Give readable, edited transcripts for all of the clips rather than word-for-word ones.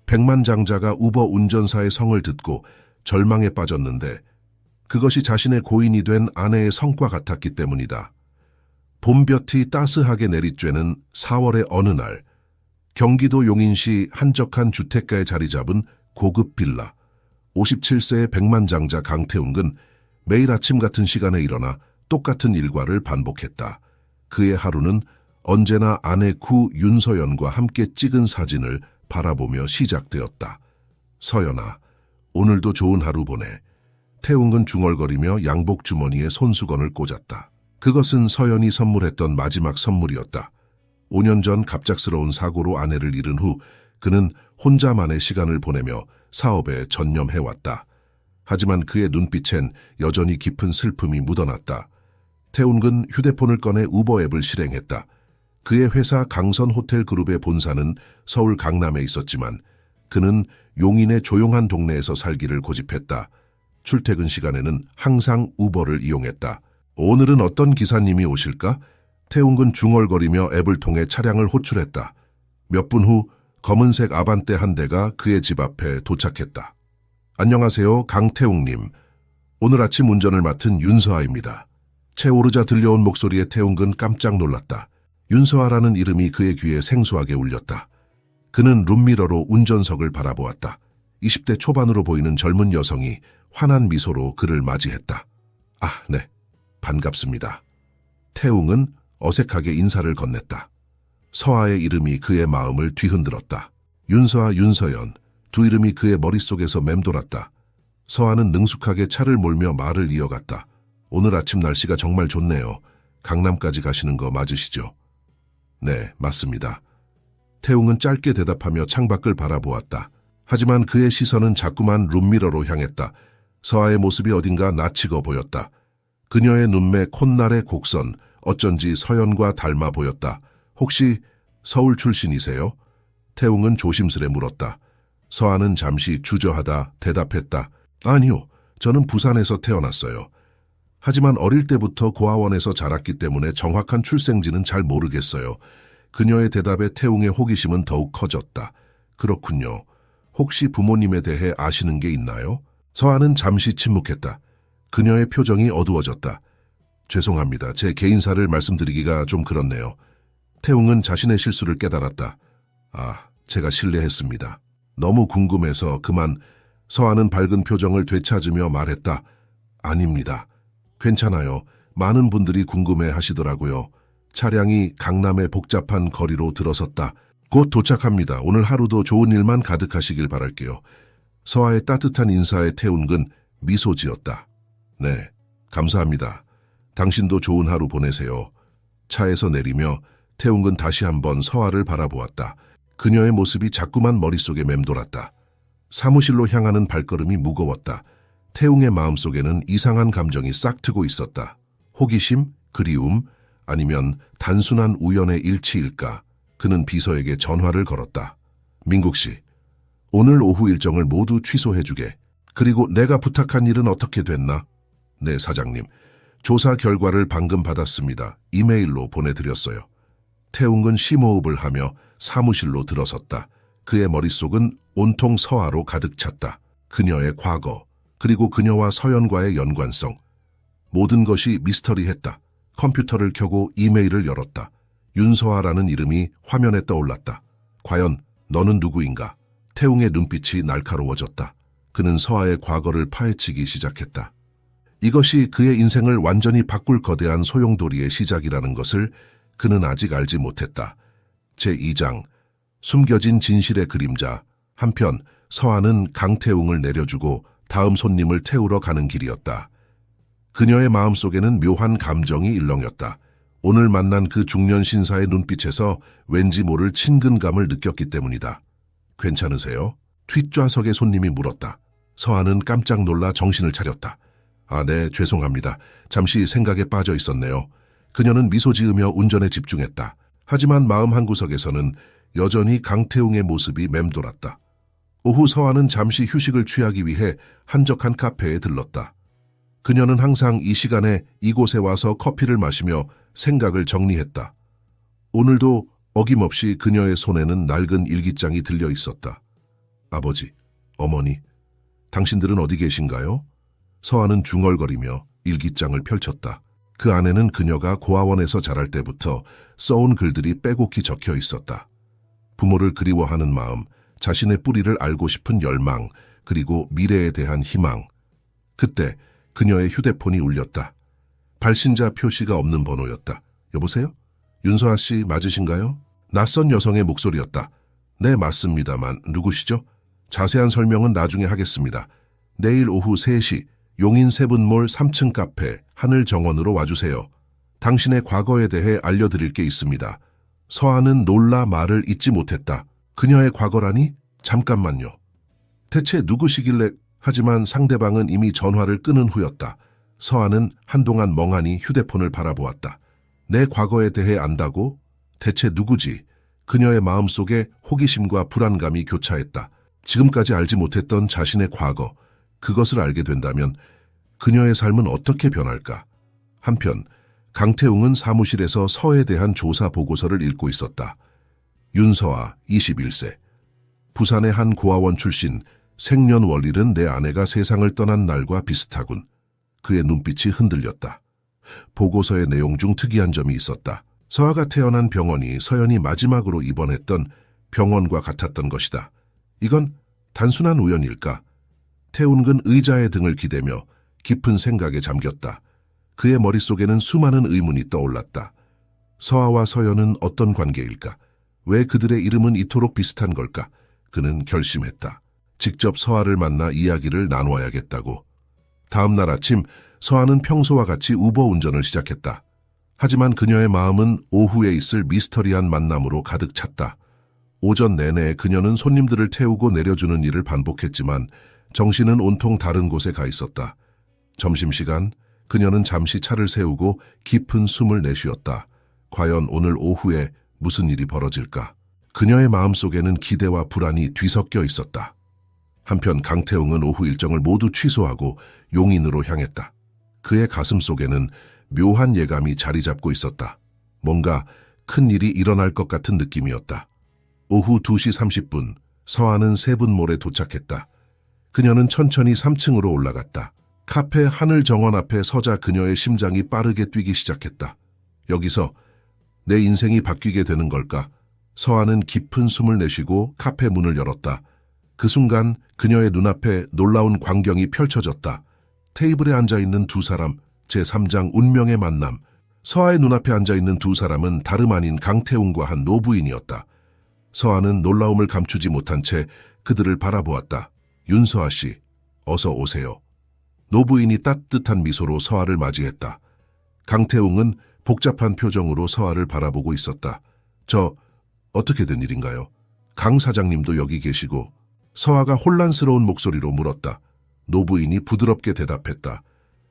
백만장자가 우버 운전사의 성을 듣고 절망에 빠졌는데 그것이 자신의 고인이 된 아내의 성과 같았기 때문이다. 봄볕이 따스하게 내리쬐는 4월의 어느 날, 경기도 용인시 한적한 주택가에 자리 잡은 고급 빌라. 57세의 백만장자 강태웅은 매일 아침 같은 시간에 일어나 똑같은 일과를 반복했다. 그의 하루는 언제나 아내 구 윤서연과 함께 찍은 사진을 바라보며 시작되었다. 서연아, 오늘도 좋은 하루 보내. 태웅은 중얼거리며 양복 주머니에 손수건을 꽂았다. 그것은 서연이 선물했던 마지막 선물이었다. 5년 전 갑작스러운 사고로 아내를 잃은 후 그는 혼자만의 시간을 보내며 사업에 전념해왔다. 하지만 그의 눈빛엔 여전히 깊은 슬픔이 묻어났다. 태웅은 휴대폰을 꺼내 우버 앱을 실행했다. 그의 회사 강선호텔그룹의 본사는 서울 강남에 있었지만 그는 용인의 조용한 동네에서 살기를 고집했다. 출퇴근 시간에는 항상 우버를 이용했다. 오늘은 어떤 기사님이 오실까? 태웅은 중얼거리며 앱을 통해 차량을 호출했다. 몇 분 후 검은색 아반떼 한 대가 그의 집 앞에 도착했다. 안녕하세요, 강태웅님. 오늘 아침 운전을 맡은 윤서아입니다. 채오르자 들려온 목소리에 태웅은 깜짝 놀랐다. 윤서아라는 이름이 그의 귀에 생소하게 울렸다. 그는 룸미러로 운전석을 바라보았다. 20대 초반으로 보이는 젊은 여성이 환한 미소로 그를 맞이했다. 아, 네, 반갑습니다. 태웅은 어색하게 인사를 건넸다. 서아의 이름이 그의 마음을 뒤흔들었다. 윤서아, 윤서연, 두 이름이 그의 머릿속에서 맴돌았다. 서아는 능숙하게 차를 몰며 말을 이어갔다. 오늘 아침 날씨가 정말 좋네요. 강남까지 가시는 거 맞으시죠? 네, 맞습니다. 태웅은 짧게 대답하며 창밖을 바라보았다. 하지만 그의 시선은 자꾸만 룸미러로 향했다. 서아의 모습이 어딘가 낯익어 보였다. 그녀의 눈매 콧날의 곡선, 어쩐지 서연과 닮아 보였다. 혹시 서울 출신이세요? 태웅은 조심스레 물었다. 서아는 잠시 주저하다 대답했다. 아니요, 저는 부산에서 태어났어요. 하지만 어릴 때부터 고아원에서 자랐기 때문에 정확한 출생지는 잘 모르겠어요. 그녀의 대답에 태웅의 호기심은 더욱 커졌다. 그렇군요. 혹시 부모님에 대해 아시는 게 있나요? 서아는 잠시 침묵했다. 그녀의 표정이 어두워졌다. 죄송합니다. 제 개인사를 말씀드리기가 좀 그렇네요. 태웅은 자신의 실수를 깨달았다. 아, 제가 실례했습니다. 너무 궁금해서 그만. 서아는 밝은 표정을 되찾으며 말했다. 아닙니다. 괜찮아요. 많은 분들이 궁금해 하시더라고요. 차량이 강남의 복잡한 거리로 들어섰다. 곧 도착합니다. 오늘 하루도 좋은 일만 가득하시길 바랄게요. 서아의 따뜻한 인사에 태웅은 미소 지었다. 네, 감사합니다. 당신도 좋은 하루 보내세요. 차에서 내리며 태웅은 다시 한번 서아를 바라보았다. 그녀의 모습이 자꾸만 머릿속에 맴돌았다. 사무실로 향하는 발걸음이 무거웠다. 태웅의 마음속에는 이상한 감정이 싹트고 있었다. 호기심, 그리움, 아니면 단순한 우연의 일치일까? 그는 비서에게 전화를 걸었다. 민국 씨, 오늘 오후 일정을 모두 취소해주게. 그리고 내가 부탁한 일은 어떻게 됐나? 네, 사장님. 조사 결과를 방금 받았습니다. 이메일로 보내드렸어요. 태웅은 심호흡을 하며 사무실로 들어섰다. 그의 머릿속은 온통 서아로 가득 찼다. 그녀의 과거, 그리고 그녀와 서연과의 연관성. 모든 것이 미스터리했다. 컴퓨터를 켜고 이메일을 열었다. 윤서아라는 이름이 화면에 떠올랐다. 과연 너는 누구인가? 태웅의 눈빛이 날카로워졌다. 그는 서아의 과거를 파헤치기 시작했다. 이것이 그의 인생을 완전히 바꿀 거대한 소용돌이의 시작이라는 것을 그는 아직 알지 못했다. 제2장, 숨겨진 진실의 그림자. 한편 서아는 강태웅을 내려주고 다음 손님을 태우러 가는 길이었다. 그녀의 마음속에는 묘한 감정이 일렁였다. 오늘 만난 그 중년 신사의 눈빛에서 왠지 모를 친근감을 느꼈기 때문이다. 괜찮으세요? 뒷좌석의 손님이 물었다. 서아는 깜짝 놀라 정신을 차렸다. 아, 네, 죄송합니다. 잠시 생각에 빠져 있었네요. 그녀는 미소 지으며 운전에 집중했다. 하지만 마음 한구석에서는 여전히 강태웅의 모습이 맴돌았다. 오후 서아는 잠시 휴식을 취하기 위해 한적한 카페에 들렀다. 그녀는 항상 이 시간에 이곳에 와서 커피를 마시며 생각을 정리했다. 오늘도 어김없이 그녀의 손에는 낡은 일기장이 들려 있었다. 아버지, 어머니, 당신들은 어디 계신가요? 서아는 중얼거리며 일기장을 펼쳤다. 그 안에는 그녀가 고아원에서 자랄 때부터 써온 글들이 빼곡히 적혀 있었다. 부모를 그리워하는 마음, 자신의 뿌리를 알고 싶은 열망, 그리고 미래에 대한 희망. 그때 그녀의 휴대폰이 울렸다. 발신자 표시가 없는 번호였다. 여보세요? 윤서아 씨 맞으신가요? 낯선 여성의 목소리였다. 네, 맞습니다만 누구시죠? 자세한 설명은 나중에 하겠습니다. 내일 오후 3시 용인 세븐몰 3층 카페 하늘정원으로 와주세요. 당신의 과거에 대해 알려드릴 게 있습니다. 서아는 놀라 말을 잇지 못했다. 그녀의 과거라니? 잠깐만요. 대체 누구시길래? 하지만 상대방은 이미 전화를 끊은 후였다. 서아는 한동안 멍하니 휴대폰을 바라보았다. 내 과거에 대해 안다고? 대체 누구지? 그녀의 마음속에 호기심과 불안감이 교차했다. 지금까지 알지 못했던 자신의 과거, 그것을 알게 된다면 그녀의 삶은 어떻게 변할까? 한편 강태웅은 사무실에서 서에 대한 조사 보고서를 읽고 있었다. 윤서아, 21세. 부산의 한 고아원 출신, 생년월일은 내 아내가 세상을 떠난 날과 비슷하군. 그의 눈빛이 흔들렸다. 보고서의 내용 중 특이한 점이 있었다. 서아가 태어난 병원이 서연이 마지막으로 입원했던 병원과 같았던 것이다. 이건 단순한 우연일까? 태운근 의자의 등을 기대며 깊은 생각에 잠겼다. 그의 머릿속에는 수많은 의문이 떠올랐다. 서아와 서연은 어떤 관계일까? 왜 그들의 이름은 이토록 비슷한 걸까? 그는 결심했다. 직접 서아를 만나 이야기를 나누어야겠다고. 다음 날 아침 서아는 평소와 같이 우버 운전을 시작했다. 하지만 그녀의 마음은 오후에 있을 미스터리한 만남으로 가득 찼다. 오전 내내 그녀는 손님들을 태우고 내려주는 일을 반복했지만 정신은 온통 다른 곳에 가 있었다. 점심시간 그녀는 잠시 차를 세우고 깊은 숨을 내쉬었다. 과연 오늘 오후에 무슨 일이 벌어질까? 그녀의 마음속에는 기대와 불안이 뒤섞여 있었다. 한편 강태웅은 오후 일정을 모두 취소하고 용인으로 향했다. 그의 가슴 속에는 묘한 예감이 자리 잡고 있었다. 뭔가 큰 일이 일어날 것 같은 느낌이었다. 오후 2시 30분, 서아는 세븐몰에 도착했다. 그녀는 천천히 3층으로 올라갔다. 카페 하늘정원 앞에 서자 그녀의 심장이 빠르게 뛰기 시작했다. 여기서 내 인생이 바뀌게 되는 걸까? 서아는 깊은 숨을 내쉬고 카페 문을 열었다. 그 순간 그녀의 눈앞에 놀라운 광경이 펼쳐졌다. 테이블에 앉아있는 두 사람, 제3장 운명의 만남. 서아의 눈앞에 앉아있는 두 사람은 다름 아닌 강태웅과 한 노부인이었다. 서아는 놀라움을 감추지 못한 채 그들을 바라보았다. 윤서아 씨, 어서 오세요. 노부인이 따뜻한 미소로 서아를 맞이했다. 강태웅은 복잡한 표정으로 서아를 바라보고 있었다. 어떻게 된 일인가요? 강 사장님도 여기 계시고. 서아가 혼란스러운 목소리로 물었다. 노부인이 부드럽게 대답했다.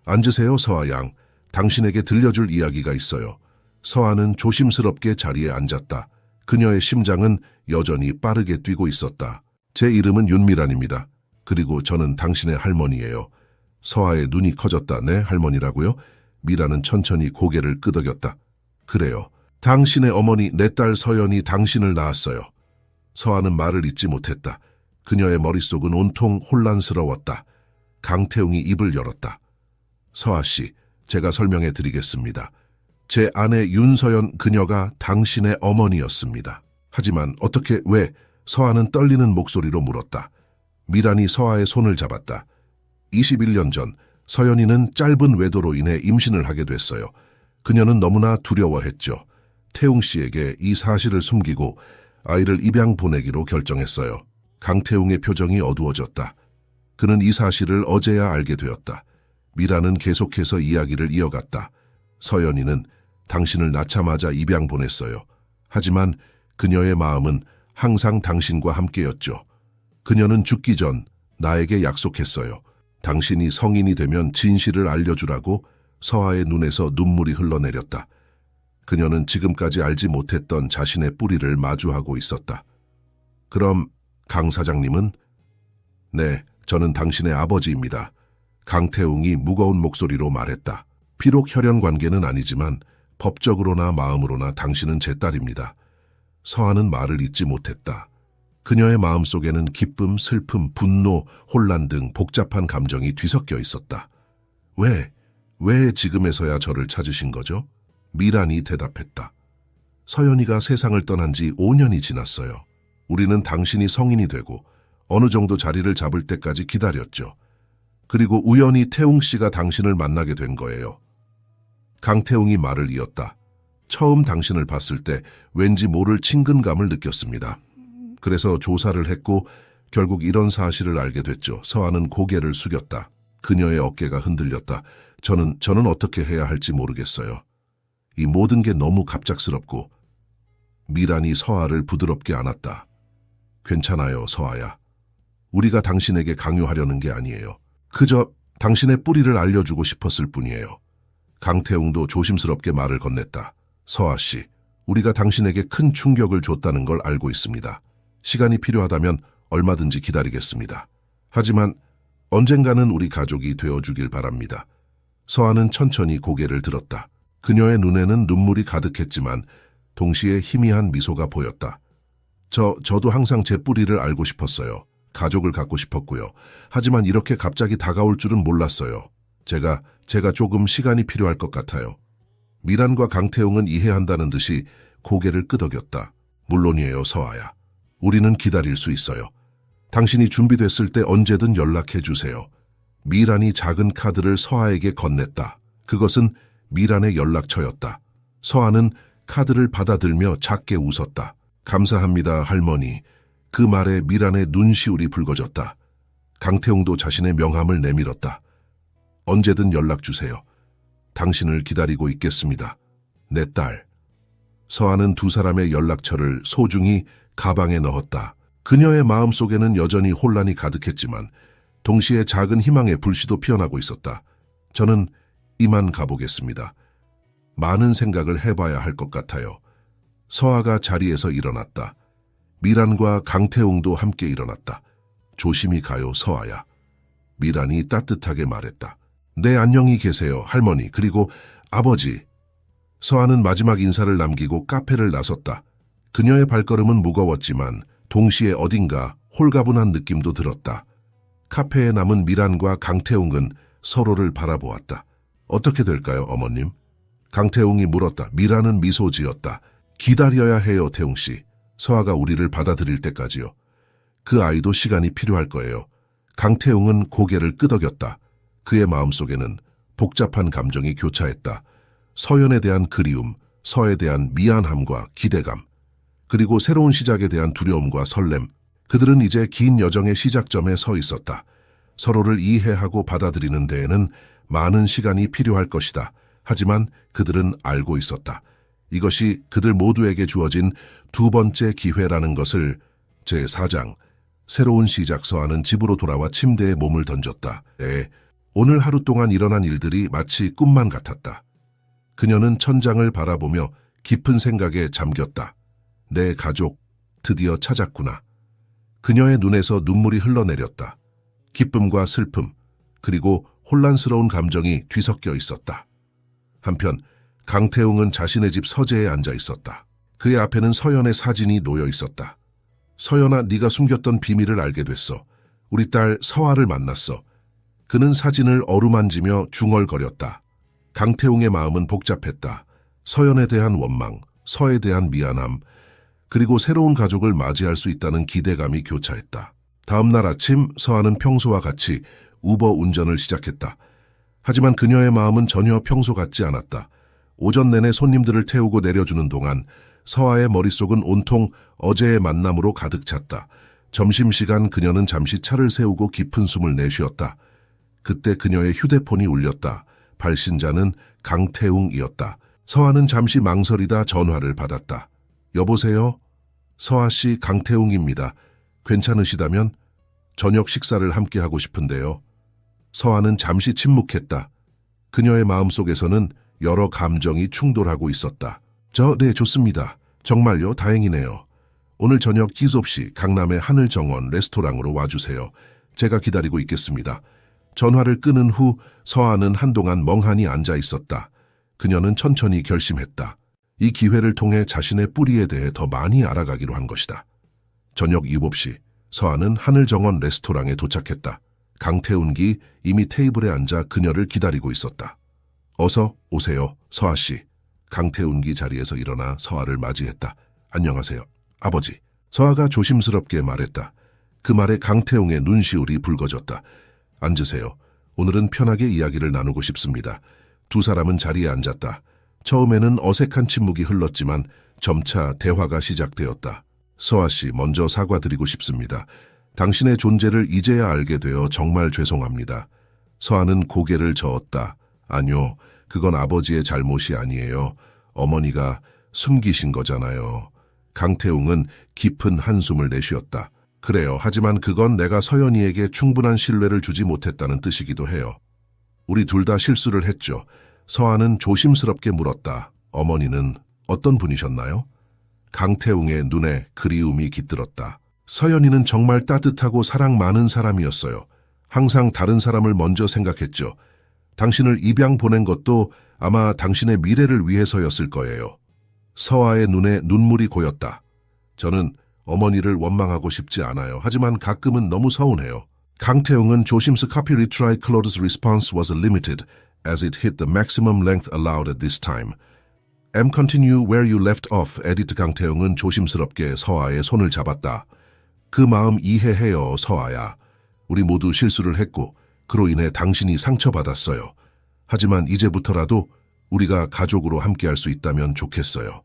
앉으세요, 서아 양. 당신에게 들려줄 이야기가 있어요. 서아는 조심스럽게 자리에 앉았다. 그녀의 심장은 여전히 빠르게 뛰고 있었다. 제 이름은 윤미란입니다. 그리고 저는 당신의 할머니예요. 서아의 눈이 커졌다. 네, 할머니라고요? 미란은 천천히 고개를 끄덕였다. 그래요. 당신의 어머니, 내 딸 서연이 당신을 낳았어요. 서아는 말을 잇지 못했다. 그녀의 머릿속은 온통 혼란스러웠다. 강태웅이 입을 열었다. 서아 씨, 제가 설명해 드리겠습니다. 제 아내 윤서연 그녀가 당신의 어머니였습니다. 하지만 어떻게, 왜? 서아는 떨리는 목소리로 물었다. 미란이 서아의 손을 잡았다. 21년 전 서연이는 짧은 외도로 인해 임신을 하게 됐어요. 그녀는 너무나 두려워했죠. 태웅 씨에게 이 사실을 숨기고 아이를 입양 보내기로 결정했어요. 강태웅의 표정이 어두워졌다. 그는 이 사실을 어제야 알게 되었다. 미라는 계속해서 이야기를 이어갔다. 서연이는 당신을 낳자마자 입양 보냈어요. 하지만 그녀의 마음은 항상 당신과 함께였죠. 그녀는 죽기 전 나에게 약속했어요. 당신이 성인이 되면 진실을 알려주라고. 서아의 눈에서 눈물이 흘러내렸다. 그녀는 지금까지 알지 못했던 자신의 뿌리를 마주하고 있었다. 그럼 강 사장님은? 네, 저는 당신의 아버지입니다. 강태웅이 무거운 목소리로 말했다. 비록 혈연 관계는 아니지만 법적으로나 마음으로나 당신은 제 딸입니다. 서아는 말을 잇지 못했다. 그녀의 마음속에는 기쁨, 슬픔, 분노, 혼란 등 복잡한 감정이 뒤섞여 있었다. 왜 지금에서야 저를 찾으신 거죠? 미란이 대답했다. 서연이가 세상을 떠난 지 5년이 지났어요. 우리는 당신이 성인이 되고 어느 정도 자리를 잡을 때까지 기다렸죠. 그리고 우연히 태웅 씨가 당신을 만나게 된 거예요. 강태웅이 말을 이었다. 처음 당신을 봤을 때 왠지 모를 친근감을 느꼈습니다. 그래서 조사를 했고 결국 이런 사실을 알게 됐죠. 서아는 고개를 숙였다. 그녀의 어깨가 흔들렸다. 저는 어떻게 해야 할지 모르겠어요. 이 모든 게 너무 갑작스럽고. 미란이 서아를 부드럽게 안았다. 괜찮아요, 서아야. 우리가 당신에게 강요하려는 게 아니에요. 그저 당신의 뿌리를 알려주고 싶었을 뿐이에요. 강태웅도 조심스럽게 말을 건넸다. 서아 씨, 우리가 당신에게 큰 충격을 줬다는 걸 알고 있습니다. 시간이 필요하다면 얼마든지 기다리겠습니다. 하지만 언젠가는 우리 가족이 되어주길 바랍니다. 서아는 천천히 고개를 들었다. 그녀의 눈에는 눈물이 가득했지만 동시에 희미한 미소가 보였다. 저도 항상 제 뿌리를 알고 싶었어요. 가족을 갖고 싶었고요. 하지만 이렇게 갑자기 다가올 줄은 몰랐어요. 제가 조금 시간이 필요할 것 같아요. 미란과 강태웅은 이해한다는 듯이 고개를 끄덕였다. 물론이에요, 서아야. 우리는 기다릴 수 있어요. 당신이 준비됐을 때 언제든 연락해 주세요. 미란이 작은 카드를 서아에게 건넸다. 그것은 미란의 연락처였다. 서아는 카드를 받아들며 작게 웃었다. 감사합니다, 할머니. 그 말에 미란의 눈시울이 붉어졌다. 강태웅도 자신의 명함을 내밀었다. 언제든 연락 주세요. 당신을 기다리고 있겠습니다. 내 딸. 서아는 두 사람의 연락처를 소중히 가방에 넣었다. 그녀의 마음속에는 여전히 혼란이 가득했지만 동시에 작은 희망의 불씨도 피어나고 있었다. 저는 이만 가보겠습니다. 많은 생각을 해봐야 할 것 같아요. 서아가 자리에서 일어났다. 미란과 강태웅도 함께 일어났다. 조심히 가요, 서아야. 미란이 따뜻하게 말했다. 네, 안녕히 계세요, 할머니, 그리고 아버지. 서아는 마지막 인사를 남기고 카페를 나섰다. 그녀의 발걸음은 무거웠지만 동시에 어딘가 홀가분한 느낌도 들었다. 카페에 남은 미란과 강태웅은 서로를 바라보았다. 어떻게 될까요, 어머님? 강태웅이 물었다. 미란은 미소 지었다. 기다려야 해요, 태웅 씨. 서아가 우리를 받아들일 때까지요. 그 아이도 시간이 필요할 거예요. 강태웅은 고개를 끄덕였다. 그의 마음속에는 복잡한 감정이 교차했다. 서연에 대한 그리움, 서에 대한 미안함과 기대감, 그리고 새로운 시작에 대한 두려움과 설렘. 그들은 이제 긴 여정의 시작점에 서 있었다. 서로를 이해하고 받아들이는 데에는 많은 시간이 필요할 것이다. 하지만 그들은 알고 있었다. 이것이 그들 모두에게 주어진 두 번째 기회라는 것을. 제4장. 새로운 시작. 서아는 집으로 돌아와 침대에 몸을 던졌다. 오늘 하루 동안 일어난 일들이 마치 꿈만 같았다. 그녀는 천장을 바라보며 깊은 생각에 잠겼다. 내 가족, 드디어 찾았구나. 그녀의 눈에서 눈물이 흘러내렸다. 기쁨과 슬픔, 그리고 혼란스러운 감정이 뒤섞여 있었다. 한편 강태웅은 자신의 집 서재에 앉아 있었다. 그의 앞에는 서연의 사진이 놓여 있었다. 서연아, 네가 숨겼던 비밀을 알게 됐어. 우리 딸 서아를 만났어. 그는 사진을 어루만지며 중얼거렸다. 강태웅의 마음은 복잡했다. 서연에 대한 원망, 서에 대한 미안함, 그리고 새로운 가족을 맞이할 수 있다는 기대감이 교차했다. 다음 날 아침 서아는 평소와 같이 우버 운전을 시작했다. 하지만 그녀의 마음은 전혀 평소 같지 않았다. 오전 내내 손님들을 태우고 내려주는 동안 서아의 머릿속은 온통 어제의 만남으로 가득 찼다. 점심시간 그녀는 잠시 차를 세우고 깊은 숨을 내쉬었다. 그때 그녀의 휴대폰이 울렸다. 발신자는 강태웅이었다. 서아는 잠시 망설이다 전화를 받았다. 여보세요? 서아 씨, 강태웅입니다. 괜찮으시다면 저녁 식사를 함께 하고 싶은데요. 서아는 잠시 침묵했다. 그녀의 마음속에서는 여러 감정이 충돌하고 있었다. 네, 좋습니다. 정말요? 다행이네요. 오늘 저녁 기섭씨 강남의 하늘정원 레스토랑으로 와주세요. 제가 기다리고 있겠습니다. 전화를 끊은 후 서아는 한동안 멍하니 앉아 있었다. 그녀는 천천히 결심했다. 이 기회를 통해 자신의 뿌리에 대해 더 많이 알아가기로 한 것이다. 저녁 7시 서아는 하늘정원 레스토랑에 도착했다. 강태운기 이미 테이블에 앉아 그녀를 기다리고 있었다. 어서 오세요, 서아 씨. 강태운기 자리에서 일어나 서아를 맞이했다. 안녕하세요, 아버지. 서아가 조심스럽게 말했다. 그 말에 강태웅의 눈시울이 붉어졌다. 앉으세요. 오늘은 편하게 이야기를 나누고 싶습니다. 두 사람은 자리에 앉았다. 처음에는 어색한 침묵이 흘렀지만 점차 대화가 시작되었다. 서아 씨, 먼저 사과드리고 싶습니다. 당신의 존재를 이제야 알게 되어 정말 죄송합니다. 서아는 고개를 저었다. 아니요, 그건 아버지의 잘못이 아니에요. 어머니가 숨기신 거잖아요. 강태웅은 깊은 한숨을 내쉬었다. 그래요. 하지만 그건 내가 서연이에게 충분한 신뢰를 주지 못했다는 뜻이기도 해요. 우리 둘 다 실수를 했죠. 서아는 조심스럽게 물었다. 어머니는 어떤 분이셨나요? 강태웅의 눈에 그리움이 깃들었다. 서연이는 정말 따뜻하고 사랑 많은 사람이었어요. 항상 다른 사람을 먼저 생각했죠. 당신을 입양 보낸 것도 아마 당신의 미래를 위해서였을 거예요. 서아의 눈에 눈물이 고였다. 저는 어머니를 원망하고 싶지 않아요. 하지만 가끔은 너무 서운해요. 강태웅은 조심스 copy retry Claude's response was limited as it hit the maximum length allowed at this time. continue where you left off. 에디트 강태웅은 조심스럽게 서아의 손을 잡았다. 그 마음 이해해요, 서아야. 우리 모두 실수를 했고 그로 인해 당신이 상처받았어요. 하지만 이제부터라도 우리가 가족으로 함께할 수 있다면 좋겠어요.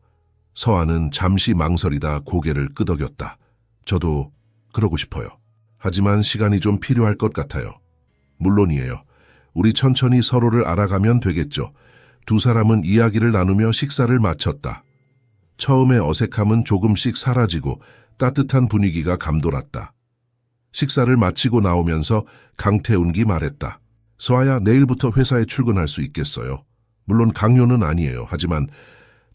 서아는 잠시 망설이다 고개를 끄덕였다. 저도 그러고 싶어요. 하지만 시간이 좀 필요할 것 같아요. 물론이에요. 우리 천천히 서로를 알아가면 되겠죠. 두 사람은 이야기를 나누며 식사를 마쳤다. 처음의 어색함은 조금씩 사라지고 따뜻한 분위기가 감돌았다. 식사를 마치고 나오면서 강태운기 말했다. 서아야, 내일부터 회사에 출근할 수 있겠어요. 물론 강요는 아니에요. 하지만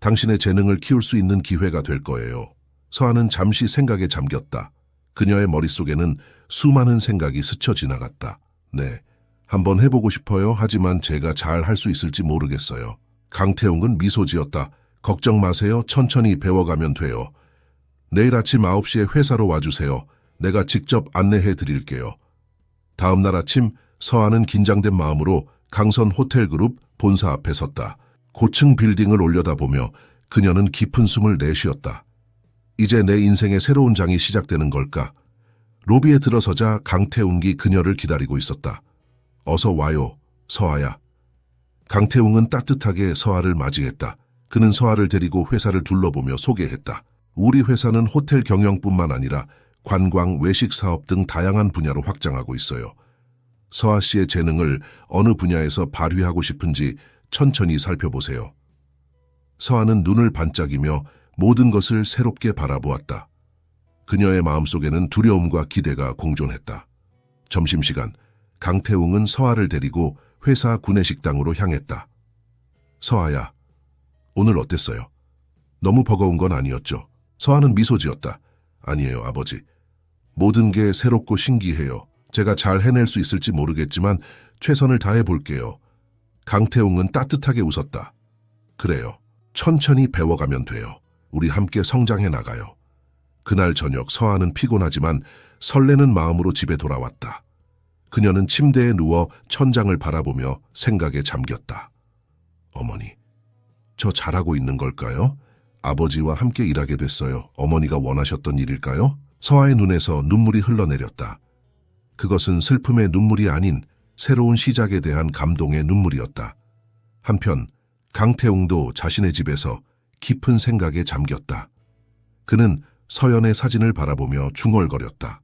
당신의 재능을 키울 수 있는 기회가 될 거예요. 서아는 잠시 생각에 잠겼다. 그녀의 머릿속에는 수많은 생각이 스쳐 지나갔다. 네, 한번 해보고 싶어요. 하지만 제가 잘 할 수 있을지 모르겠어요. 강태웅은 미소 지었다. 걱정 마세요. 천천히 배워가면 돼요. 내일 아침 9시에 회사로 와주세요. 내가 직접 안내해 드릴게요. 다음 날 아침 서아는 긴장된 마음으로 강선 호텔그룹 본사 앞에 섰다. 고층 빌딩을 올려다보며 그녀는 깊은 숨을 내쉬었다. 이제 내 인생의 새로운 장이 시작되는 걸까? 로비에 들어서자 강태웅이 그녀를 기다리고 있었다. 어서 와요, 서아야. 강태웅은 따뜻하게 서아를 맞이했다. 그는 서아를 데리고 회사를 둘러보며 소개했다. 우리 회사는 호텔 경영뿐만 아니라 관광, 외식 사업 등 다양한 분야로 확장하고 있어요. 서아 씨의 재능을 어느 분야에서 발휘하고 싶은지 천천히 살펴보세요. 서아는 눈을 반짝이며 모든 것을 새롭게 바라보았다. 그녀의 마음속에는 두려움과 기대가 공존했다. 점심시간, 강태웅은 서아를 데리고 회사 구내식당으로 향했다. 서아야, 오늘 어땠어요? 너무 버거운 건 아니었죠? 서아는 미소 지었다. 아니에요, 아버지. 모든 게 새롭고 신기해요. 제가 잘 해낼 수 있을지 모르겠지만 최선을 다해 볼게요. 강태웅은 따뜻하게 웃었다. 그래요. 천천히 배워가면 돼요. 우리 함께 성장해 나가요. 그날 저녁 서아는 피곤하지만 설레는 마음으로 집에 돌아왔다. 그녀는 침대에 누워 천장을 바라보며 생각에 잠겼다. 어머니, 저 잘하고 있는 걸까요? 아버지와 함께 일하게 됐어요. 어머니가 원하셨던 일일까요? 서아의 눈에서 눈물이 흘러내렸다. 그것은 슬픔의 눈물이 아닌 새로운 시작에 대한 감동의 눈물이었다. 한편 강태웅도 자신의 집에서 깊은 생각에 잠겼다. 그는 서연의 사진을 바라보며 중얼거렸다.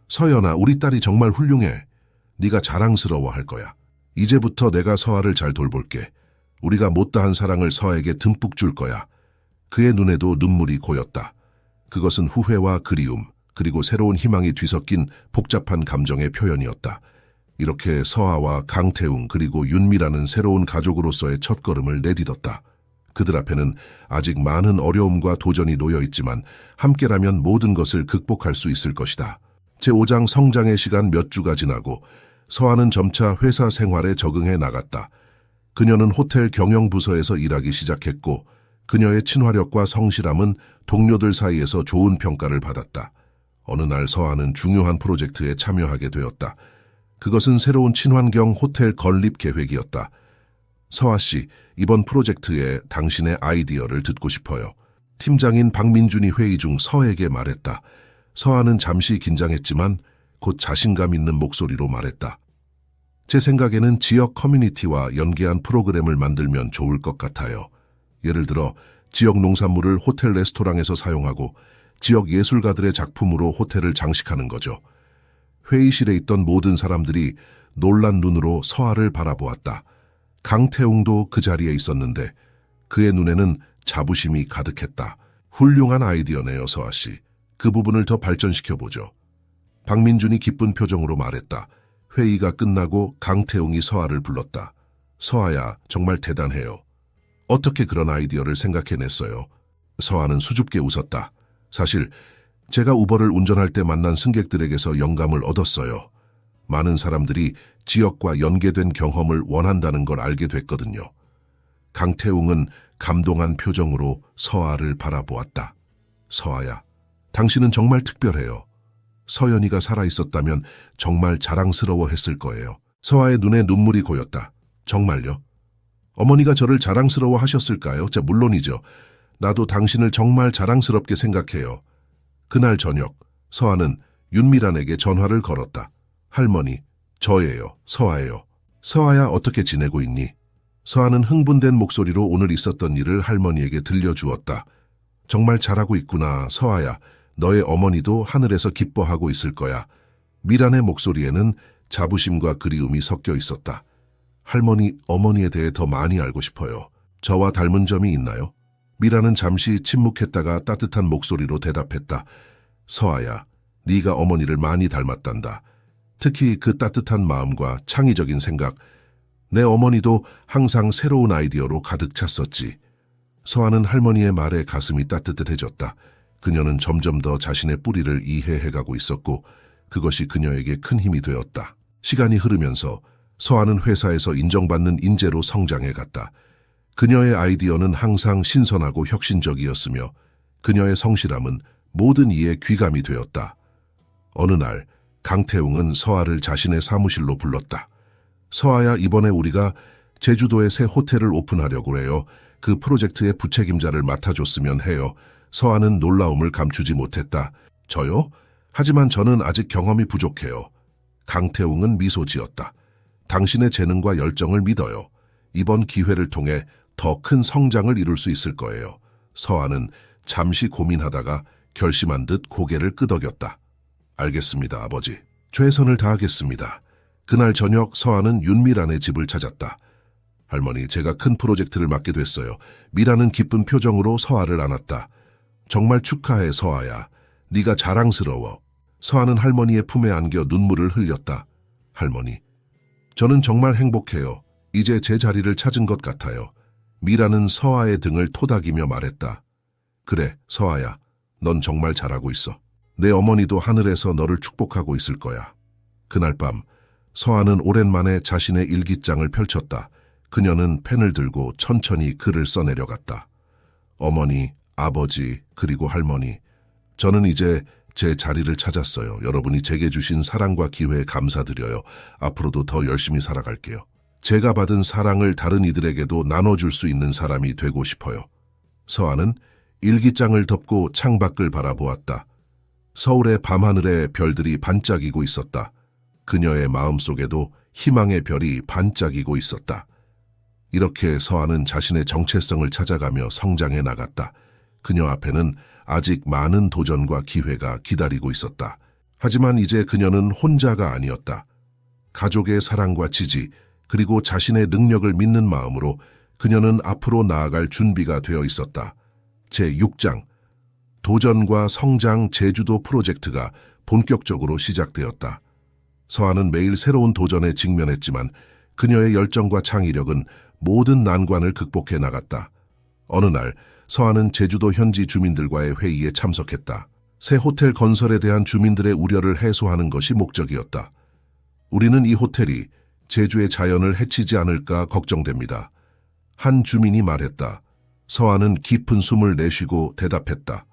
서연아, 우리 딸이 정말 훌륭해. 네가 자랑스러워할 거야. 이제부터 내가 서아를 잘 돌볼게. 우리가 못다한 사랑을 서아에게 듬뿍 줄 거야. 그의 눈에도 눈물이 고였다. 그것은 후회와 그리움, 그리고 새로운 희망이 뒤섞인 복잡한 감정의 표현이었다. 이렇게 서아와 강태웅 그리고 윤미라는 새로운 가족으로서의 첫걸음을 내딛었다. 그들 앞에는 아직 많은 어려움과 도전이 놓여있지만 함께라면 모든 것을 극복할 수 있을 것이다. 제5장 성장의 시간 몇 주가 지나고 서아는 점차 회사 생활에 적응해 나갔다. 그녀는 호텔 경영부서에서 일하기 시작했고 그녀의 친화력과 성실함은 동료들 사이에서 좋은 평가를 받았다. 어느 날 서아는 중요한 프로젝트에 참여하게 되었다. 그것은 새로운 친환경 호텔 건립 계획이었다. 서아 씨, 이번 프로젝트에 당신의 아이디어를 듣고 싶어요. 팀장인 박민준이 회의 중 서에게 말했다. 서아는 잠시 긴장했지만 곧 자신감 있는 목소리로 말했다. 제 생각에는 지역 커뮤니티와 연계한 프로그램을 만들면 좋을 것 같아요. 예를 들어 지역 농산물을 호텔 레스토랑에서 사용하고 지역 예술가들의 작품으로 호텔을 장식하는 거죠. 회의실에 있던 모든 사람들이 놀란 눈으로 서아를 바라보았다. 강태웅도 그 자리에 있었는데 그의 눈에는 자부심이 가득했다. 훌륭한 아이디어네요, 서아 씨. 그 부분을 더 발전시켜보죠. 박민준이 기쁜 표정으로 말했다. 회의가 끝나고 강태웅이 서아를 불렀다. 서아야, 정말 대단해요. 어떻게 그런 아이디어를 생각해냈어요? 서아는 수줍게 웃었다. 사실 제가 우버를 운전할 때 만난 승객들에게서 영감을 얻었어요. 많은 사람들이 지역과 연계된 경험을 원한다는 걸 알게 됐거든요. 강태웅은 감동한 표정으로 서아를 바라보았다. 서아야, 당신은 정말 특별해요. 서연이가 살아있었다면 정말 자랑스러워했을 거예요. 서아의 눈에 눈물이 고였다. 정말요? 어머니가 저를 자랑스러워 하셨을까요? 물론이죠. 나도 당신을 정말 자랑스럽게 생각해요. 그날 저녁, 서아는 윤미란에게 전화를 걸었다. 할머니, 저예요. 서아예요. 서아야, 어떻게 지내고 있니? 서아는 흥분된 목소리로 오늘 있었던 일을 할머니에게 들려주었다. 정말 잘하고 있구나, 서아야. 너의 어머니도 하늘에서 기뻐하고 있을 거야. 미란의 목소리에는 자부심과 그리움이 섞여 있었다. 할머니, 어머니에 대해 더 많이 알고 싶어요. 저와 닮은 점이 있나요? 미란은 잠시 침묵했다가 따뜻한 목소리로 대답했다. 서아야, 네가 어머니를 많이 닮았단다. 특히 그 따뜻한 마음과 창의적인 생각. 내 어머니도 항상 새로운 아이디어로 가득 찼었지. 서아는 할머니의 말에 가슴이 따뜻해졌다. 그녀는 점점 더 자신의 뿌리를 이해해가고 있었고 그것이 그녀에게 큰 힘이 되었다. 시간이 흐르면서 서아는 회사에서 인정받는 인재로 성장해갔다. 그녀의 아이디어는 항상 신선하고 혁신적이었으며 그녀의 성실함은 모든 이의 귀감이 되었다. 어느 날 강태웅은 서아를 자신의 사무실로 불렀다. 서아야, 이번에 우리가 제주도에 새 호텔을 오픈하려고 해요. 그 프로젝트의 부책임자를 맡아줬으면 해요. 서아는 놀라움을 감추지 못했다. 저요? 하지만 저는 아직 경험이 부족해요. 강태웅은 미소 지었다. 당신의 재능과 열정을 믿어요. 이번 기회를 통해 더 큰 성장을 이룰 수 있을 거예요. 서아는 잠시 고민하다가 결심한 듯 고개를 끄덕였다. 알겠습니다, 아버지. 최선을 다하겠습니다. 그날 저녁 서아는 윤미란의 집을 찾았다. 할머니, 제가 큰 프로젝트를 맡게 됐어요. 미란은 기쁜 표정으로 서아를 안았다. 정말 축하해, 서아야. 네가 자랑스러워. 서아는 할머니의 품에 안겨 눈물을 흘렸다. 할머니, 저는 정말 행복해요. 이제 제 자리를 찾은 것 같아요. 미라는 서아의 등을 토닥이며 말했다. 그래, 서아야. 넌 정말 잘하고 있어. 내 어머니도 하늘에서 너를 축복하고 있을 거야. 그날 밤, 서아는 오랜만에 자신의 일기장을 펼쳤다. 그녀는 펜을 들고 천천히 글을 써내려갔다. 어머니, 아버지, 그리고 할머니. 저는 이제 제 자리를 찾았어요. 여러분이 제게 주신 사랑과 기회에 감사드려요. 앞으로도 더 열심히 살아갈게요. 제가 받은 사랑을 다른 이들에게도 나눠줄 수 있는 사람이 되고 싶어요. 서아는 일기장을 덮고 창밖을 바라보았다. 서울의 밤하늘에 별들이 반짝이고 있었다. 그녀의 마음속에도 희망의 별이 반짝이고 있었다. 이렇게 서아는 자신의 정체성을 찾아가며 성장해 나갔다. 그녀 앞에는 아직 많은 도전과 기회가 기다리고 있었다. 하지만 이제 그녀는 혼자가 아니었다. 가족의 사랑과 지지, 그리고 자신의 능력을 믿는 마음으로 그녀는 앞으로 나아갈 준비가 되어 있었다. 제6장, 도전과 성장 제주도 프로젝트가 본격적으로 시작되었다. 서아는 매일 새로운 도전에 직면했지만 그녀의 열정과 창의력은 모든 난관을 극복해 나갔다. 어느 날 서아는 제주도 현지 주민들과의 회의에 참석했다. 새 호텔 건설에 대한 주민들의 우려를 해소하는 것이 목적이었다. 우리는 이 호텔이 제주의 자연을 해치지 않을까 걱정됩니다. 한 주민이 말했다. 서아는 깊은 숨을 내쉬고 대답했다.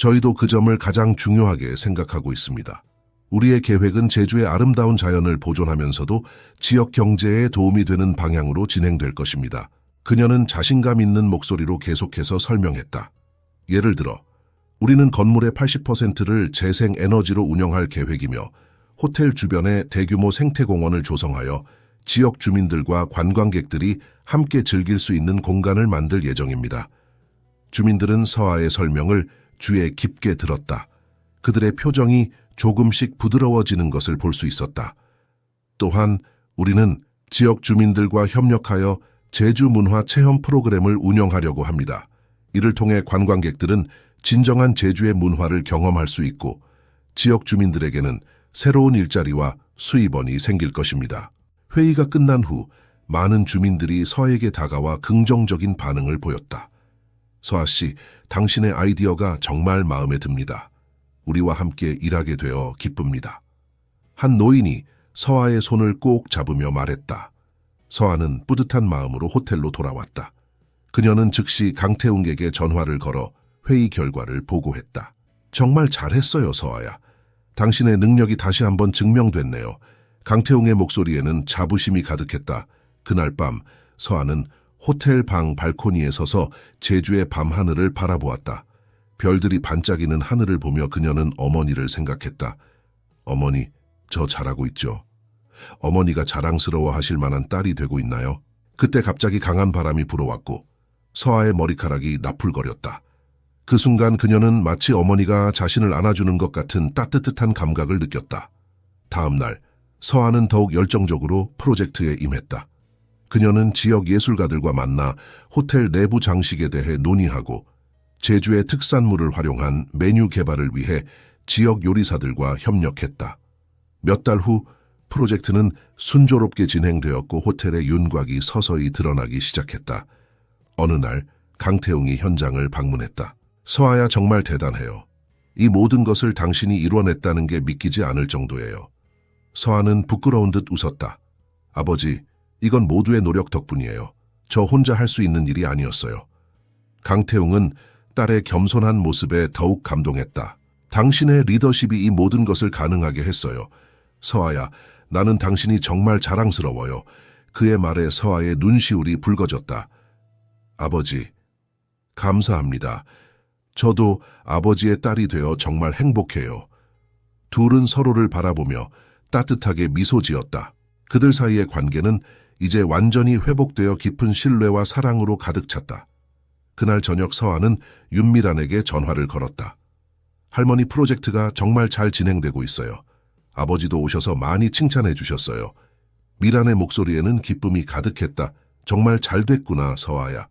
저희도 그 점을 가장 중요하게 생각하고 있습니다. 우리의 계획은 제주의 아름다운 자연을 보존하면서도 지역 경제에 도움이 되는 방향으로 진행될 것입니다. 그녀는 자신감 있는 목소리로 계속해서 설명했다. 예를 들어, 우리는 건물의 80%를 재생에너지로 운영할 계획이며 호텔 주변에 대규모 생태공원을 조성하여 지역 주민들과 관광객들이 함께 즐길 수 있는 공간을 만들 예정입니다. 주민들은 서아의 설명을 귀에 깊게 들었다. 그들의 표정이 조금씩 부드러워지는 것을 볼 수 있었다. 또한 우리는 지역 주민들과 협력하여 제주 문화 체험 프로그램을 운영하려고 합니다. 이를 통해 관광객들은 진정한 제주의 문화를 경험할 수 있고 지역 주민들에게는 새로운 일자리와 수입원이 생길 것입니다. 회의가 끝난 후 많은 주민들이 서에게 다가와 긍정적인 반응을 보였다. 서아 씨, 당신의 아이디어가 정말 마음에 듭니다. 우리와 함께 일하게 되어 기쁩니다. 한 노인이 서아의 손을 꼭 잡으며 말했다. 서아는 뿌듯한 마음으로 호텔로 돌아왔다. 그녀는 즉시 강태웅에게 전화를 걸어 회의 결과를 보고했다. 정말 잘했어요, 서아야. 당신의 능력이 다시 한번 증명됐네요. 강태웅의 목소리에는 자부심이 가득했다. 그날 밤 서아는 호텔 방 발코니에 서서 제주의 밤하늘을 바라보았다. 별들이 반짝이는 하늘을 보며 그녀는 어머니를 생각했다. 어머니, 저 잘하고 있죠? 어머니가 자랑스러워하실 만한 딸이 되고 있나요? 그때 갑자기 강한 바람이 불어왔고 서아의 머리카락이 나풀거렸다. 그 순간 그녀는 마치 어머니가 자신을 안아주는 것 같은 따뜻한 감각을 느꼈다. 다음 날 서아는 더욱 열정적으로 프로젝트에 임했다. 그녀는 지역 예술가들과 만나 호텔 내부 장식에 대해 논의하고 제주의 특산물을 활용한 메뉴 개발을 위해 지역 요리사들과 협력했다. 몇 달 후 프로젝트는 순조롭게 진행되었고 호텔의 윤곽이 서서히 드러나기 시작했다. 어느 날 강태웅이 현장을 방문했다. 서아야, 정말 대단해요. 이 모든 것을 당신이 이뤄냈다는 게 믿기지 않을 정도예요. 서아는 부끄러운 듯 웃었다. 아버지, 이건 모두의 노력 덕분이에요. 저 혼자 할 수 있는 일이 아니었어요. 강태웅은 딸의 겸손한 모습에 더욱 감동했다. 당신의 리더십이 이 모든 것을 가능하게 했어요. 서아야, 나는 당신이 정말 자랑스러워요. 그의 말에 서아의 눈시울이 붉어졌다. 아버지, 감사합니다. 저도 아버지의 딸이 되어 정말 행복해요. 둘은 서로를 바라보며 따뜻하게 미소 지었다. 그들 사이의 관계는 이제 완전히 회복되어 깊은 신뢰와 사랑으로 가득 찼다. 그날 저녁 서아는 윤미란에게 전화를 걸었다. 할머니, 프로젝트가 정말 잘 진행되고 있어요. 아버지도 오셔서 많이 칭찬해 주셨어요. 미란의 목소리에는 기쁨이 가득했다. 정말 잘 됐구나, 서아야.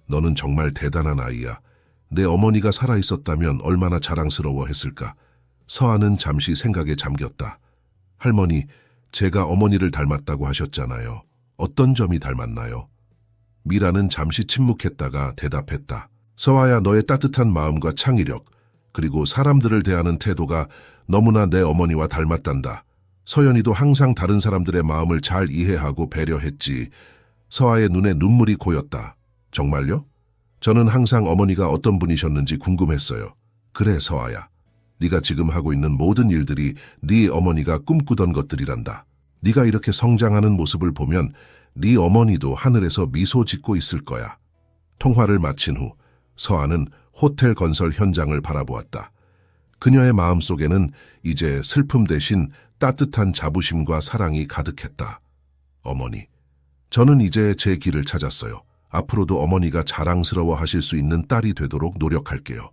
너는 정말 대단한 아이야. 내 어머니가 살아있었다면 얼마나 자랑스러워했을까. 서아는 잠시 생각에 잠겼다. 할머니, 제가 어머니를 닮았다고 하셨잖아요. 어떤 점이 닮았나요? 미라는 잠시 침묵했다가 대답했다. 서아야, 너의 따뜻한 마음과 창의력, 그리고 사람들을 대하는 태도가 너무나 내 어머니와 닮았단다. 서연이도 항상 다른 사람들의 마음을 잘 이해하고 배려했지. 서아의 눈에 눈물이 고였다. 정말요? 저는 항상 어머니가 어떤 분이셨는지 궁금했어요. 그래, 서아야. 네가 지금 하고 있는 모든 일들이 네 어머니가 꿈꾸던 것들이란다. 네가 이렇게 성장하는 모습을 보면 네 어머니도 하늘에서 미소 짓고 있을 거야. 통화를 마친 후 서아는 호텔 건설 현장을 바라보았다. 그녀의 마음속에는 이제 슬픔 대신 따뜻한 자부심과 사랑이 가득했다. 어머니, 저는 이제 제 길을 찾았어요. 앞으로도 어머니가 자랑스러워 하실 수 있는 딸이 되도록 노력할게요.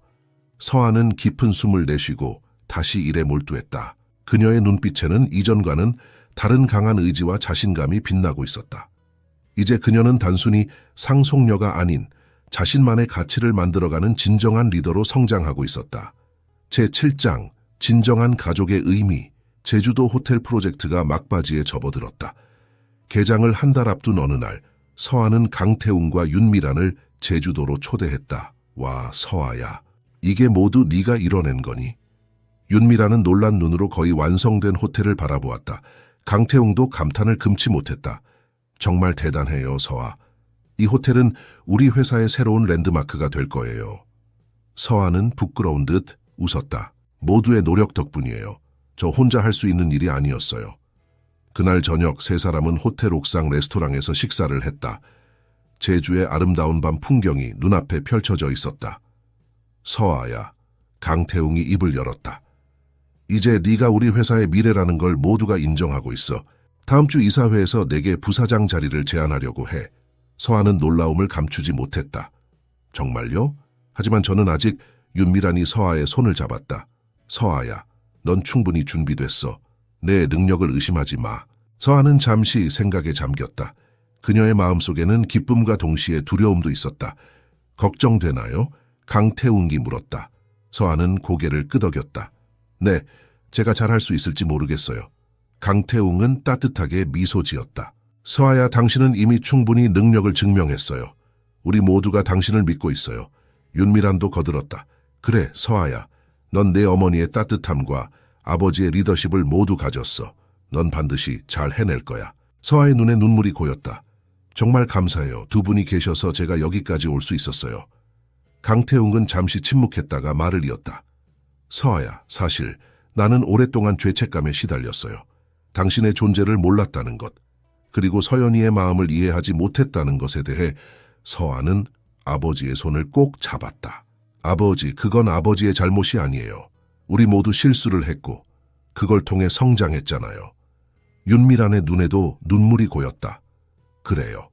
서아는 깊은 숨을 내쉬고 다시 일에 몰두했다. 그녀의 눈빛에는 이전과는 다른 강한 의지와 자신감이 빛나고 있었다. 이제 그녀는 단순히 상속녀가 아닌 자신만의 가치를 만들어가는 진정한 리더로 성장하고 있었다. 제7장, 진정한 가족의 의미. 제주도 호텔 프로젝트가 막바지에 접어들었다. 개장을 한 달 앞둔 어느 날, 서아는 강태웅과 윤미란을 제주도로 초대했다. 와, 서아야. 이게 모두 네가 이뤄낸 거니? 윤미란은 놀란 눈으로 거의 완성된 호텔을 바라보았다. 강태웅도 감탄을 금치 못했다. 정말 대단해요, 서아. 이 호텔은 우리 회사의 새로운 랜드마크가 될 거예요. 서아는 부끄러운 듯 웃었다. 모두의 노력 덕분이에요. 저 혼자 할 수 있는 일이 아니었어요. 그날 저녁 세 사람은 호텔 옥상 레스토랑에서 식사를 했다. 제주의 아름다운 밤 풍경이 눈앞에 펼쳐져 있었다. 서아야, 강태웅이 입을 열었다. 이제 네가 우리 회사의 미래라는 걸 모두가 인정하고 있어. 다음 주 이사회에서 내게 부사장 자리를 제안하려고 해. 서아는 놀라움을 감추지 못했다. 정말요? 하지만 저는 아직 윤미란이 서아의 손을 잡았다. 서아야, 넌 충분히 준비됐어. 내 능력을 의심하지 마. 서아는 잠시 생각에 잠겼다. 그녀의 마음속에는 기쁨과 동시에 두려움도 있었다. 걱정되나요? 강태웅이 물었다. 서아는 고개를 끄덕였다. 네, 제가 잘할 수 있을지 모르겠어요. 강태웅은 따뜻하게 미소 지었다. 서아야, 당신은 이미 충분히 능력을 증명했어요. 우리 모두가 당신을 믿고 있어요. 윤미란도 거들었다. 그래, 서아야. 넌 내 어머니의 따뜻함과 아버지의 리더십을 모두 가졌어. 넌 반드시 잘 해낼 거야. 서아의 눈에 눈물이 고였다. 정말 감사해요. 두 분이 계셔서 제가 여기까지 올 수 있었어요. 강태웅은 잠시 침묵했다가 말을 이었다. 서아야, 사실 나는 오랫동안 죄책감에 시달렸어요. 당신의 존재를 몰랐다는 것, 그리고 서연이의 마음을 이해하지 못했다는 것에 대해 서아는 아버지의 손을 꼭 잡았다. 아버지, 그건 아버지의 잘못이 아니에요. 우리 모두 실수를 했고 그걸 통해 성장했잖아요. 윤미란의 눈에도 눈물이 고였다. 그래요.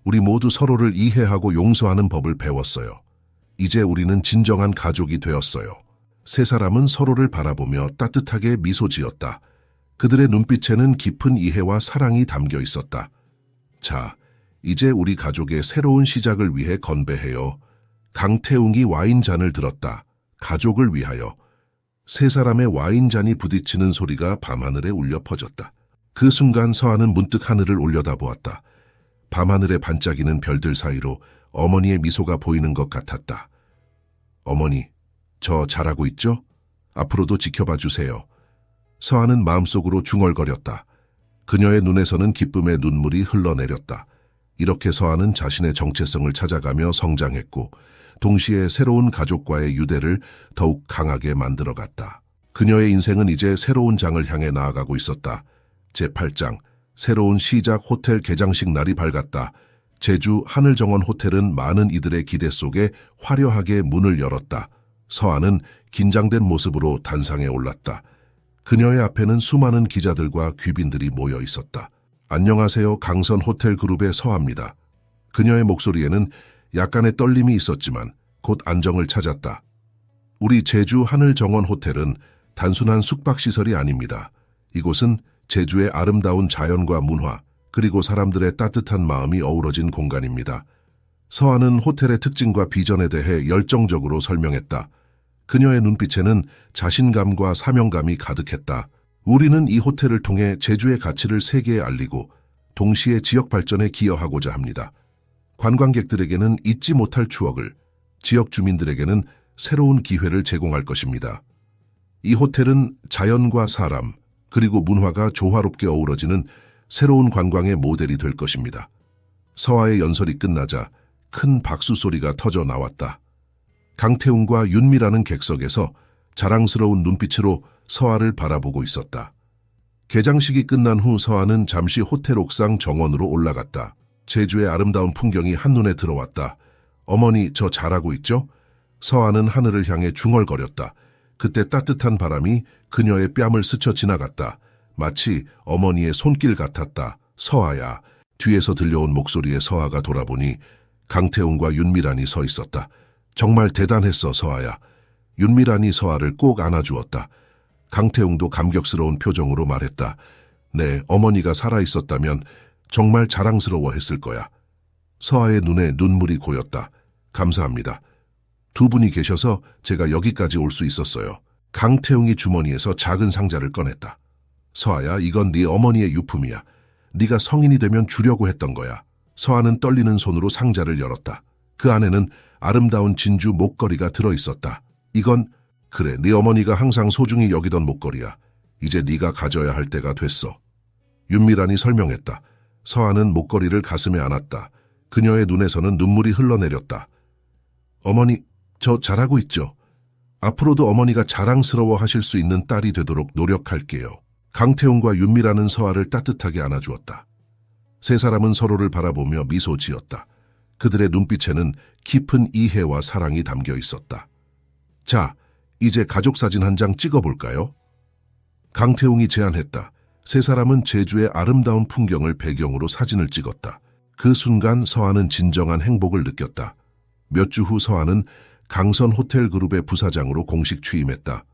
우리 모두 서로를 이해하고 용서하는 법을 배웠어요. 이제 우리는 진정한 가족이 되었어요. 세 사람은 서로를 바라보며 따뜻하게 미소 지었다. 그들의 눈빛에는 깊은 이해와 사랑이 담겨 있었다. 자, 이제 우리 가족의 새로운 시작을 위해 건배해요. 강태웅이 와인잔을 들었다. 가족을 위하여. 세 사람의 와인잔이 부딪히는 소리가 밤하늘에 울려 퍼졌다. 그 순간 서아는 문득 하늘을 올려다보았다. 밤하늘에 반짝이는 별들 사이로 어머니의 미소가 보이는 것 같았다. 어머니, 저 잘하고 있죠? 앞으로도 지켜봐 주세요. 서아는 마음속으로 중얼거렸다. 그녀의 눈에서는 기쁨의 눈물이 흘러내렸다. 이렇게 서아는 자신의 정체성을 찾아가며 성장했고 동시에 새로운 가족과의 유대를 더욱 강하게 만들어갔다. 그녀의 인생은 이제 새로운 장을 향해 나아가고 있었다. 제8장, 새로운 시작 호텔 개장식 날이 밝았다. 제주 하늘정원 호텔은 많은 이들의 기대 속에 화려하게 문을 열었다. 서아는 긴장된 모습으로 단상에 올랐다. 그녀의 앞에는 수많은 기자들과 귀빈들이 모여 있었다. 안녕하세요, 강선 호텔 그룹의 서아입니다. 그녀의 목소리에는 약간의 떨림이 있었지만 곧 안정을 찾았다. 우리 제주 하늘정원 호텔은 단순한 숙박시설이 아닙니다. 이곳은 제주의 아름다운 자연과 문화, 그리고 사람들의 따뜻한 마음이 어우러진 공간입니다. 서아는 호텔의 특징과 비전에 대해 열정적으로 설명했다. 그녀의 눈빛에는 자신감과 사명감이 가득했다. 우리는 이 호텔을 통해 제주의 가치를 세계에 알리고 동시에 지역 발전에 기여하고자 합니다. 관광객들에게는 잊지 못할 추억을, 지역 주민들에게는 새로운 기회를 제공할 것입니다. 이 호텔은 자연과 사람, 그리고 문화가 조화롭게 어우러지는 새로운 관광의 모델이 될 것입니다. 서아의 연설이 끝나자 큰 박수 소리가 터져 나왔다. 강태웅과 윤미라는 객석에서 자랑스러운 눈빛으로 서아를 바라보고 있었다. 개장식이 끝난 후 서아는 잠시 호텔 옥상 정원으로 올라갔다. 제주의 아름다운 풍경이 한눈에 들어왔다. 어머니, 저 잘하고 있죠? 서아는 하늘을 향해 중얼거렸다. 그때 따뜻한 바람이 그녀의 뺨을 스쳐 지나갔다. 마치 어머니의 손길 같았다. 서아야. 뒤에서 들려온 목소리에 서아가 돌아보니 강태웅과 윤미란이 서 있었다. 정말 대단했어, 서아야. 윤미란이 서아를 꼭 안아주었다. 강태웅도 감격스러운 표정으로 말했다. 네, 어머니가 살아있었다면 정말 자랑스러워했을 거야. 서아의 눈에 눈물이 고였다. 감사합니다. 두 분이 계셔서 제가 여기까지 올 수 있었어요. 강태웅이 주머니에서 작은 상자를 꺼냈다. 서아야, 이건 네 어머니의 유품이야. 네가 성인이 되면 주려고 했던 거야. 서아는 떨리는 손으로 상자를 열었다. 그 안에는 아름다운 진주 목걸이가 들어있었다. 이건 그래, 네 어머니가 항상 소중히 여기던 목걸이야. 이제 네가 가져야 할 때가 됐어. 윤미란이 설명했다. 서아는 목걸이를 가슴에 안았다. 그녀의 눈에서는 눈물이 흘러내렸다. 어머니, 저 잘하고 있죠? 앞으로도 어머니가 자랑스러워 하실 수 있는 딸이 되도록 노력할게요. 강태웅과 윤미라는 서아를 따뜻하게 안아주었다. 세 사람은 서로를 바라보며 미소 지었다. 그들의 눈빛에는 깊은 이해와 사랑이 담겨 있었다. 자, 이제 가족 사진 한 장 찍어볼까요? 강태웅이 제안했다. 세 사람은 제주의 아름다운 풍경을 배경으로 사진을 찍었다. 그 순간 서아는 진정한 행복을 느꼈다. 몇 주 후 서아는 강선 호텔 그룹의 부사장으로 공식 취임했다.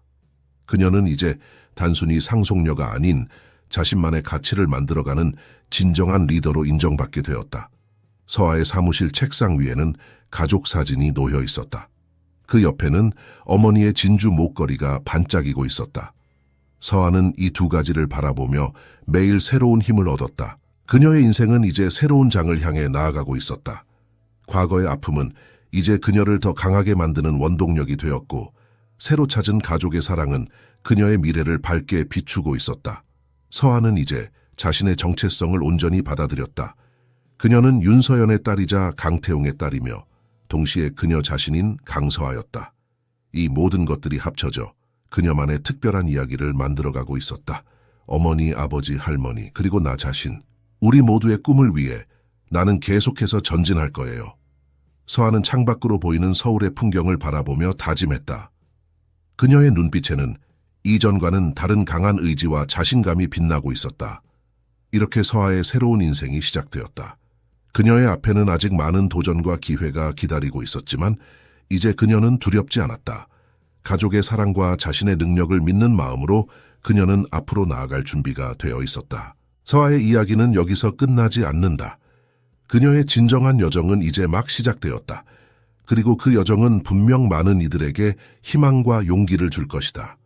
그녀는 이제 단순히 상속녀가 아닌 자신만의 가치를 만들어가는 진정한 리더로 인정받게 되었다. 서아의 사무실 책상 위에는 가족 사진이 놓여 있었다. 그 옆에는 어머니의 진주 목걸이가 반짝이고 있었다. 서아는 이 두 가지를 바라보며 매일 새로운 힘을 얻었다. 그녀의 인생은 이제 새로운 장을 향해 나아가고 있었다. 과거의 아픔은 이제 그녀를 더 강하게 만드는 원동력이 되었고, 새로 찾은 가족의 사랑은 그녀의 미래를 밝게 비추고 있었다. 서아는 이제 자신의 정체성을 온전히 받아들였다. 그녀는 윤서연의 딸이자 강태웅의 딸이며 동시에 그녀 자신인 강서아였다. 이 모든 것들이 합쳐져 그녀만의 특별한 이야기를 만들어가고 있었다. 어머니, 아버지, 할머니, 그리고 나 자신. 우리 모두의 꿈을 위해 나는 계속해서 전진할 거예요. 서아는 창밖으로 보이는 서울의 풍경을 바라보며 다짐했다. 그녀의 눈빛에는 이전과는 다른 강한 의지와 자신감이 빛나고 있었다. 이렇게 서아의 새로운 인생이 시작되었다. 그녀의 앞에는 아직 많은 도전과 기회가 기다리고 있었지만 이제 그녀는 두렵지 않았다. 가족의 사랑과 자신의 능력을 믿는 마음으로 그녀는 앞으로 나아갈 준비가 되어 있었다. 서아의 이야기는 여기서 끝나지 않는다. 그녀의 진정한 여정은 이제 막 시작되었다. 그리고 그 여정은 분명 많은 이들에게 희망과 용기를 줄 것이다.